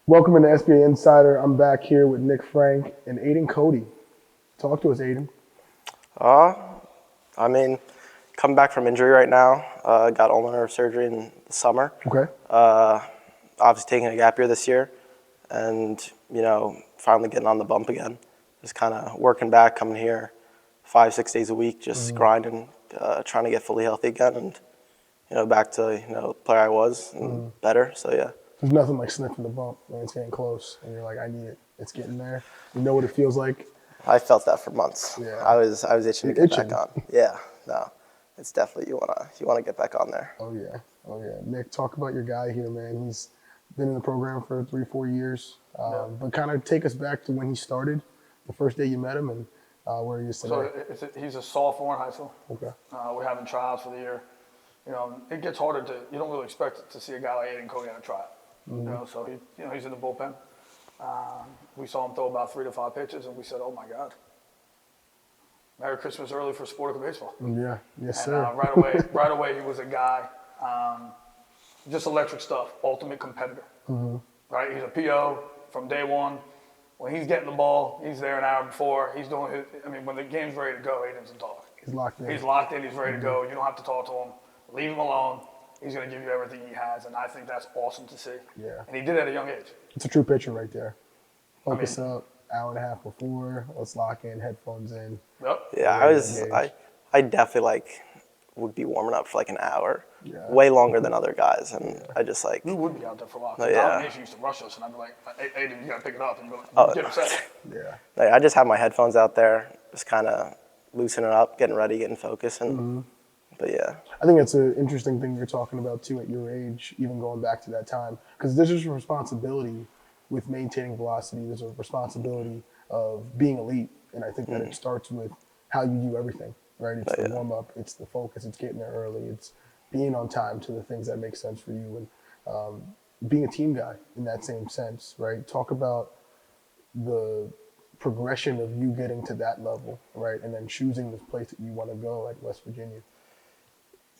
Welcome to SBA Insider. I'm back here with Nick Frank and Aiden Cody. Talk to us, Aiden. Uh, I mean, coming back from injury right now. Got ulnar nerve surgery in the summer. Okay. Obviously taking a gap year this year, and finally getting on the bump again. Just kind of working back, coming here 5-6 days a week, just grinding, trying to get fully healthy again, and back to the player I was and better. So yeah. There's nothing like sniffing the bump when it's getting close and you're like, I need it. It's getting there. You know what it feels like. I felt that for months. Yeah. I was itching to You're get back on. Yeah, no, it's definitely you wanna get back on there. Oh yeah. Nick, talk about your guy here, man. He's been in the program for 3-4 years, but kind of take us back to when he started, the first day you met him, and where he is today. So he's a sophomore in high school. Okay. We're having tryouts for the year. It gets harder you don't really expect to see a guy like Aiden Cody on a tryout. So he's in the bullpen. We saw him throw about 3 to 5 pitches, and we said, "Oh my God, Merry Christmas early for Sportika baseball." Yeah, yes, And, sir. right away, he was a guy, just electric stuff, ultimate competitor. Right, he's a PO from day one. When he's getting the ball, he's there an hour before. He's doing his. I mean, when the game's ready to go, Aiden's a dog. He's locked in. He's locked in. He's ready to go. You don't have to talk to him. Leave him alone. He's going to give you everything he has, and I think that's awesome to see. Yeah. And he did it at a young age. It's a true pitcher right there. Focus up, hour and a half before. Let's lock in, headphones in. Yep. Yeah, I definitely would be warming up for like an hour, Yeah. way longer than other guys, and I just like. We would be out there for a while. Oh, yeah. Domination used to rush us, and I'd be like, "Hey, you got to pick it up," and go get upset. Yeah. Like, I just have my headphones out there, just kind of loosening up, getting ready, getting focused, and but yeah. I think that's an interesting thing you're talking about too at your age, even going back to that time, because there's just a responsibility with maintaining velocity. There's a responsibility of being elite, and I think that it starts with how you do everything, right? It's the warm up, it's the focus, it's getting there early, it's being on time to the things that make sense for you, and being a team guy in that same sense, right? Talk about the progression of you getting to that level, right? And then choosing the place that you want to go at West Virginia.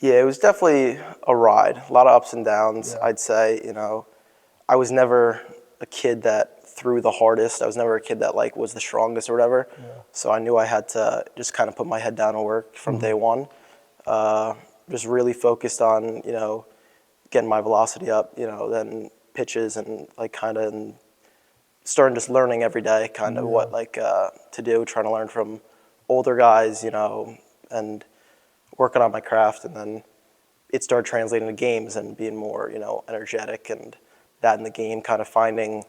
Yeah, it was definitely a ride. A lot of ups and downs, Yeah. I'd say. I was never a kid that threw the hardest. I was never a kid that was the strongest or whatever. Yeah. So I knew I had to just kind of put my head down and work from day one. Just really focused on, getting my velocity up, then pitches and starting just learning every day kind of what to do, trying to learn from older guys, and working on my craft, and then it started translating to games and being more, energetic, and that in the game, kind of finding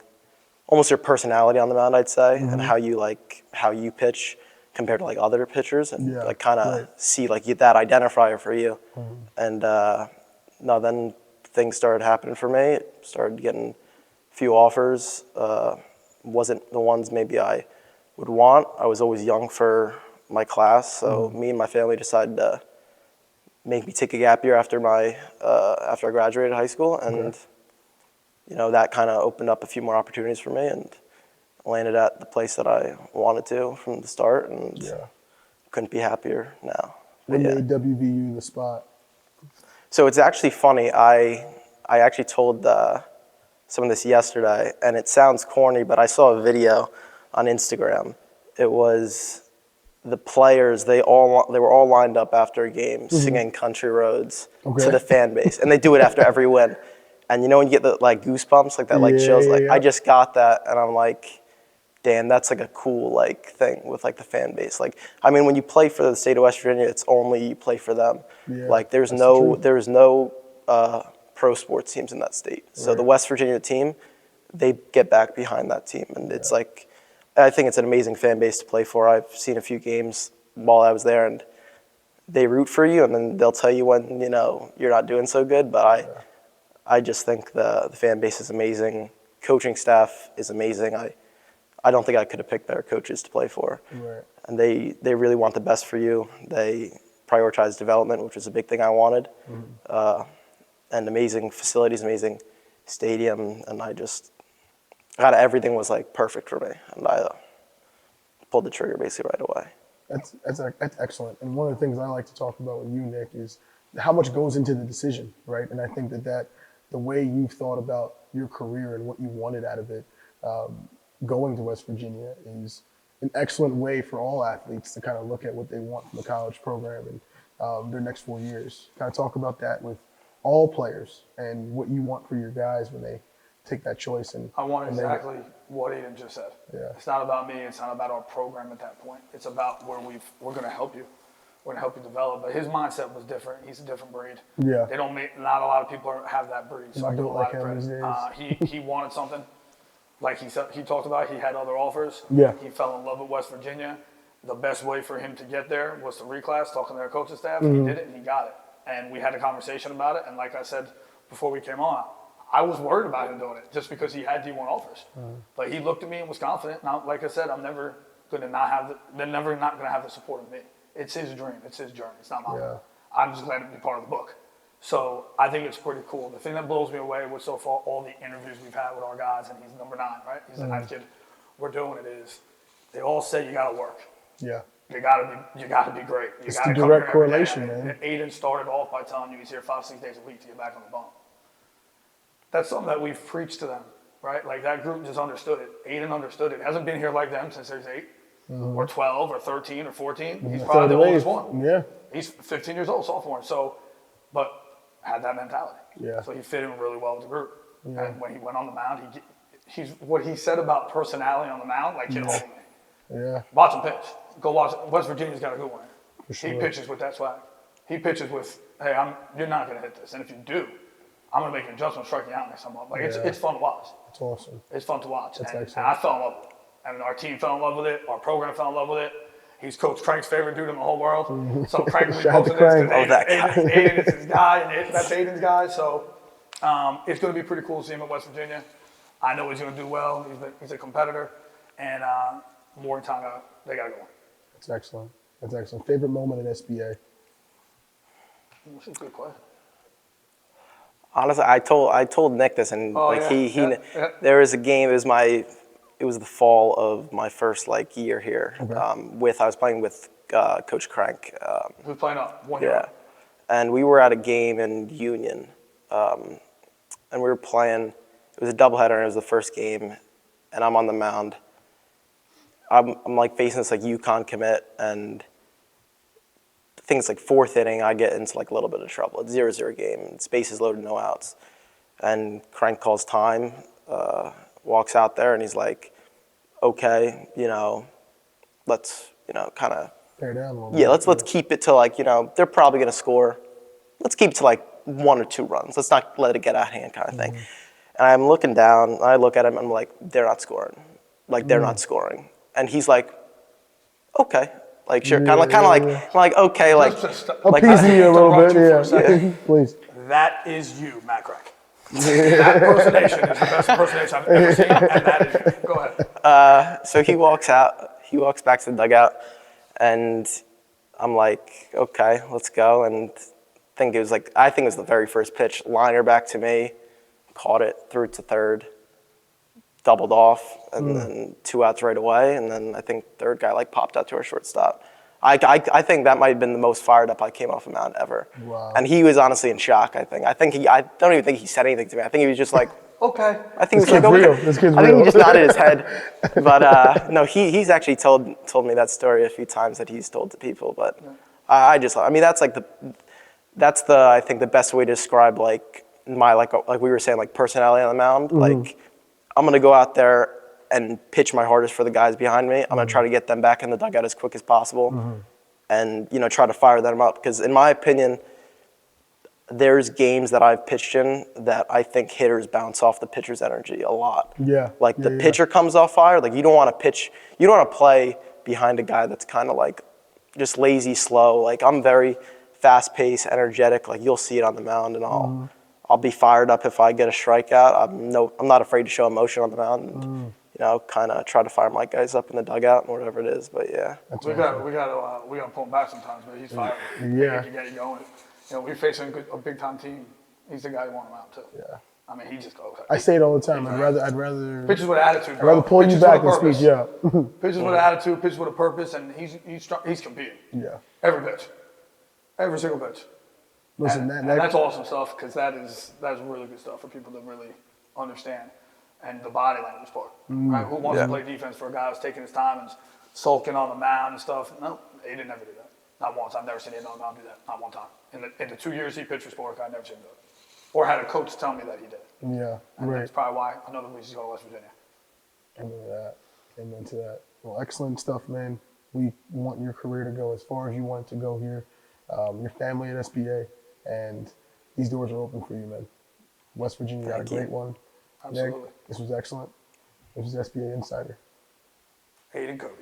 almost your personality on the mound, I'd say, and how you pitch compared to other pitchers, and see that identifier for you. And then things started happening for me. Started getting a few offers. Wasn't the ones maybe I would want. I was always young for my class, so me and my family decided to make me take a gap year after I graduated high school, and that kind of opened up a few more opportunities for me, and landed at the place that I wanted to from the start, and couldn't be happier now. What made WVU the spot? So it's actually funny. I actually told someone this yesterday, and it sounds corny, but I saw a video on Instagram. It was the players, they were all lined up after a game singing Country Roads to the fan base, and they do it after every win. And when you get the goosebumps, chills, I just got that, and I'm like, damn, that's a cool thing with the fan base. When you play for the state of West Virginia, it's only you play for them. Yeah, there's no pro sports teams in that state. So the West Virginia team, they get back behind that team, and it's I think it's an amazing fan base to play for. I've seen a few games while I was there, and they root for you, and then they'll tell you when you're not doing so good. But I just think the fan base is amazing. Coaching staff is amazing. I don't think I could have picked better coaches to play for. Right. And they really want the best for you. They prioritize development, which was a big thing I wanted. And amazing facilities, amazing stadium, and everything was perfect for me, and I pulled the trigger basically right away. That's excellent. And one of the things I like to talk about with you, Nick, is how much goes into the decision, right? And I think that the way you've thought about your career and what you wanted out of it, going to West Virginia is an excellent way for all athletes to kind of look at what they want from the college program and their next 4 years. Kind of talk about that with all players and what you want for your guys when they take that choice. And I want exactly what Aiden just said. Yeah. It's not about me. It's not about our program at that point. It's about where we're going to help you. We're going to help you develop. But his mindset was different. He's a different breed. Yeah. They don't make, not a lot of people have that breed. So I give a built lot like of him credit. these days. He wanted something. Like he said, he talked about, he had other offers. Yeah. He fell in love with West Virginia. The best way for him to get there was to reclass, talking to their coaching staff. He did it and he got it. And we had a conversation about it. And like I said before we came on, I was worried about him doing it just because he had D1 offers. But he looked at me and was confident. Now, like I said, I'm never going to not have they're never not going to have the support of me. It's his dream. It's his journey. It's not mine. Yeah. I'm just glad to be part of the book. So I think it's pretty cool. The thing that blows me away with so far all the interviews we've had with our guys, and he's number 9, right? He's the 9th kid. We're doing it is they all say you got to work. Yeah. You gotta be great. You It's gotta the come direct here every day. correlation, And man. Aiden started off by telling you he's here 5-6 days a week to get back on the bone. That's something that we've preached to them, right? Like that group just understood it. Aiden understood it. Hasn't been here like them since he was 8 or 12 or 13 or 14. He's probably the oldest one. Yeah. He's 15 years old, sophomore. So, but had that mentality. Yeah. So he fit in really well with the group. And when he went on the mound, he's what he said about personality on the mound, like hit home with me. Yeah. Watch him pitch. Go watch. West Virginia's got a good one. For sure. He pitches with that swag. He pitches with, hey, you're not going to hit this. And if you do, I'm going to make an adjustment, strike you out next time up. Like, it's fun to watch. It's awesome. It's fun to watch. That's And excellent. I fell in love with it. And our team fell in love with it. Our program fell in love with it. He's Coach Crank's favorite dude in the whole world. So Crank will be Shout out to posting this. Crank. 'Cause Oh, that guy. Aiden is his guy, and that's Aiden's guy. So it's going to be pretty cool to see him at West Virginia. I know he's going to do well. He's a competitor. And Morgantown, they got to go on. That's excellent. That's excellent. Favorite moment at SBA? That's a good question. Honestly, I told Nick this, and Yeah. there was a game. It was the fall of my first year here. Okay. I was playing with Coach Crank. Who's playing up? 1 year. Yeah, and we were at a game in Union, and we were playing. It was a doubleheader, and it was the first game, and I'm on the mound. I'm facing this UConn commit, and I think it's 4th inning. I get into a little bit of trouble. It's 0-0 game. Spaces loaded, no outs, and Crank calls time. Walks out there, and he's like, "Okay, let's kind of Tear down a little bit. yeah, let's keep it to they're probably gonna score. Let's keep it to 1 or 2 runs. Let's not let it get out of hand, kind of thing." And I'm looking down. And I look at him. And I'm like, "They're not scoring. They're not scoring." And he's like, "Okay." Sure, kind of like, I'm like, okay, Appeasing you a little bit, yeah. Please. That is you, Matt Crack. That impersonation is the best impersonation I've ever seen, and that is you. Go ahead. So he walks out. He walks back to the dugout, and I'm like, okay, let's go. And I think it was the very first pitch. Liner back to me, caught it, threw it to third, doubled off, and then 2 outs right away. And then I think third guy popped out to our shortstop. I think that might have been the most fired up I came off a mound ever. Wow. And he was honestly in shock. I don't even think he said anything to me. I think he was just like, Okay. I think This he was kid's okay. real. This kid's I think real. he just nodded his head. But no, he's actually told me that story a few times that he's told to people. But I think the best way to describe my we were saying personality on the mound. I'm gonna go out there and pitch my hardest for the guys behind me. I'm gonna try to get them back in the dugout as quick as possible, and try to fire them up. Because in my opinion, there's games that I've pitched in that I think hitters bounce off the pitcher's energy a lot. Yeah. The pitcher comes off fire. You don't want to pitch. You don't want to play behind a guy that's kind of just lazy, slow. I'm very fast-paced, energetic. You'll see it on the mound, and I'll be fired up if I get a strikeout. I'm not afraid to show emotion on the mound. And, kind of try to fire my guys up in the dugout and whatever it is. But yeah, We got to pull him back sometimes, but he's fired. Yeah. He can get it going. We're facing a big time team. He's the guy who want him out too. Yeah. I mean, he just goes. I say it all the time. I'd rather Pitches with attitude, I'd bro. rather pull you Pitches back with than a speed you purpose. up. Pitches with attitude, pitches with a purpose, and he's competing. Yeah. Every pitch. Every single pitch. Listen, And that's awesome stuff because that's really good stuff for people to really understand. And the body language part. Right? Who wants to play defense for a guy who's taking his time and sulking on the mound and stuff? No, Aiden never did that. Not once. I've never seen Aiden on the mound do that. Not one time. In the 2 years he pitched for Sportika, I've never seen him do it. Or had a coach tell me that he did it. Yeah, And right. that's probably why another reason he's going to West Virginia. Amen to that. Amen to that. Well, excellent stuff, man. We want your career to go as far as you want it to go here. Your family at SBA, and these doors are open for you, man. West Virginia got a great one. Absolutely. Nick, this was excellent. This was SBA Insider. Aiden Cody.